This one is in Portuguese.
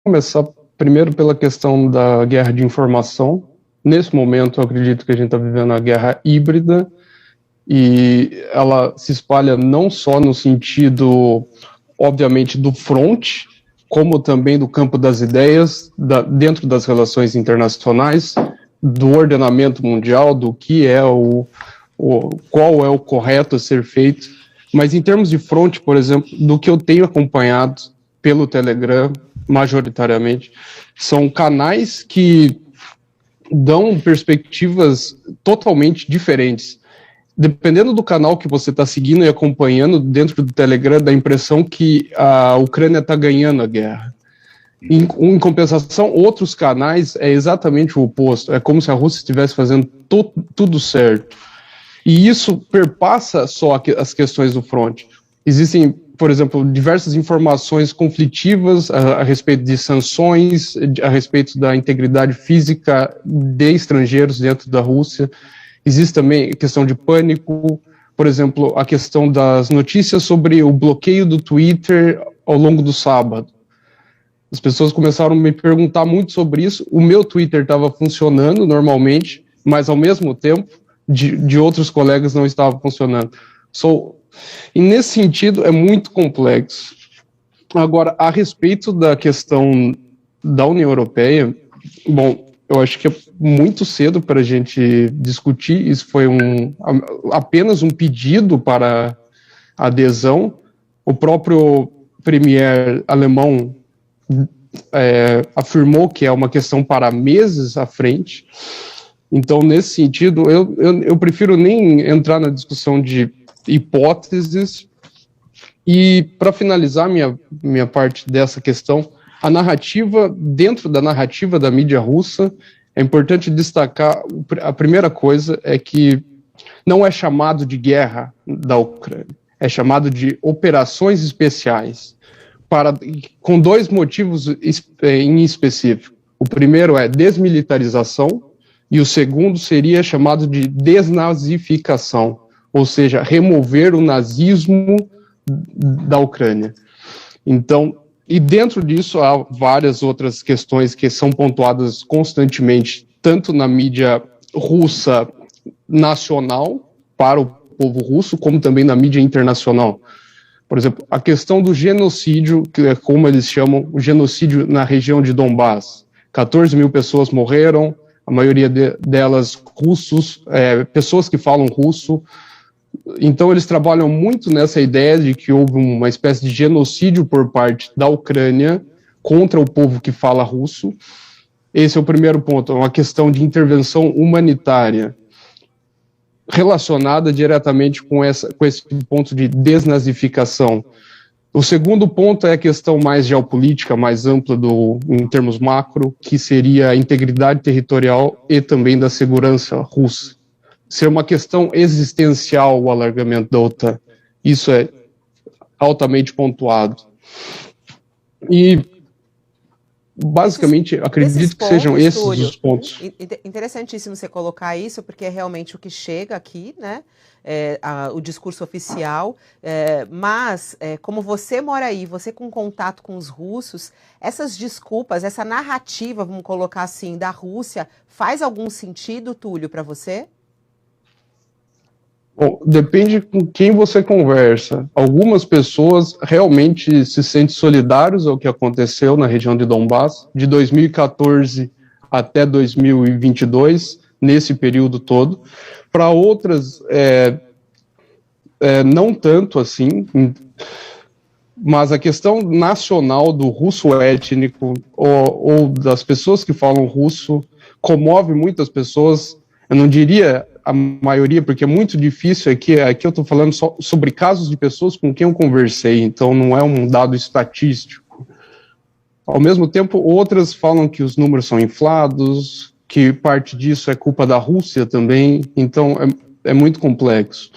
começar primeiro pela questão da guerra de informação. Nesse momento, eu acredito que a gente está vivendo a guerra híbrida, e ela se espalha não só no sentido, obviamente, do front, como também do campo das ideias, dentro das relações internacionais, do ordenamento mundial, do que é qual é o correto a ser feito. Mas em termos de front, por exemplo, do que eu tenho acompanhado pelo Telegram, majoritariamente, são canais que dão perspectivas totalmente diferentes. Dependendo do canal que você está seguindo e acompanhando dentro do Telegram, dá a impressão que a Ucrânia está ganhando a guerra. Em compensação, outros canais é exatamente o oposto. É como se a Rússia estivesse fazendo tudo certo. E isso perpassa só as questões do front. Existem, por exemplo, diversas informações conflitivas a respeito de sanções, a respeito da integridade física de estrangeiros dentro da Rússia. Existe também a questão de pânico, por exemplo, a questão das notícias sobre o bloqueio do Twitter ao longo do sábado. As pessoas começaram a me perguntar muito sobre isso. O meu Twitter estava funcionando normalmente, mas ao mesmo tempo, de outros colegas não estava funcionando. E nesse sentido, é muito complexo. Agora, a respeito da questão da União Europeia, bom, eu acho que é muito cedo para a gente discutir. Isso foi apenas um pedido para adesão. O próprio premier alemão afirmou que é uma questão para meses à frente. Então, nesse sentido, eu prefiro nem entrar na discussão de hipóteses. E, para finalizar minha parte dessa questão, a narrativa, dentro da narrativa da mídia russa, é importante destacar, a primeira coisa é que não é chamado de guerra da Ucrânia, é chamado de operações especiais, com dois motivos em específico. O primeiro é desmilitarização, e o segundo seria chamado de desnazificação, ou seja, remover o nazismo da Ucrânia. Então, e dentro disso há várias outras questões que são pontuadas constantemente, tanto na mídia russa nacional, para o povo russo, como também na mídia internacional. Por exemplo, a questão do genocídio, que é como eles chamam, o genocídio na região de Donbás. 14 mil pessoas morreram, a maioria delas russos, pessoas que falam russo. Então, eles trabalham muito nessa ideia de que houve uma espécie de genocídio por parte da Ucrânia contra o povo que fala russo. Esse é o primeiro ponto, é uma questão de intervenção humanitária relacionada diretamente com esse ponto de desnazificação. O segundo ponto é a questão mais geopolítica, mais ampla em termos macro, que seria a integridade territorial e também da segurança russa. Ser uma questão existencial o alargamento da OTAN. Isso é altamente pontuado. E, basicamente, acredito que sejam esses os pontos. Interessantíssimo você colocar isso, porque é realmente o que chega aqui, né? O discurso oficial. Mas, como você mora aí, você com contato com os russos, essas desculpas, essa narrativa, vamos colocar assim, da Rússia, faz algum sentido, Túlio, para você? Bom, depende com quem você conversa. Algumas pessoas realmente se sentem solidários ao que aconteceu na região de Donbás, de 2014 até 2022, nesse período todo. Para outras, não tanto assim, mas a questão nacional do russo étnico ou das pessoas que falam russo comove muitas pessoas. Eu não diria a maioria, porque é muito difícil aqui eu estou falando só sobre casos de pessoas com quem eu conversei, então não é um dado estatístico. Ao mesmo tempo, outras falam que os números são inflados, que parte disso é culpa da Rússia também, então é muito complexo.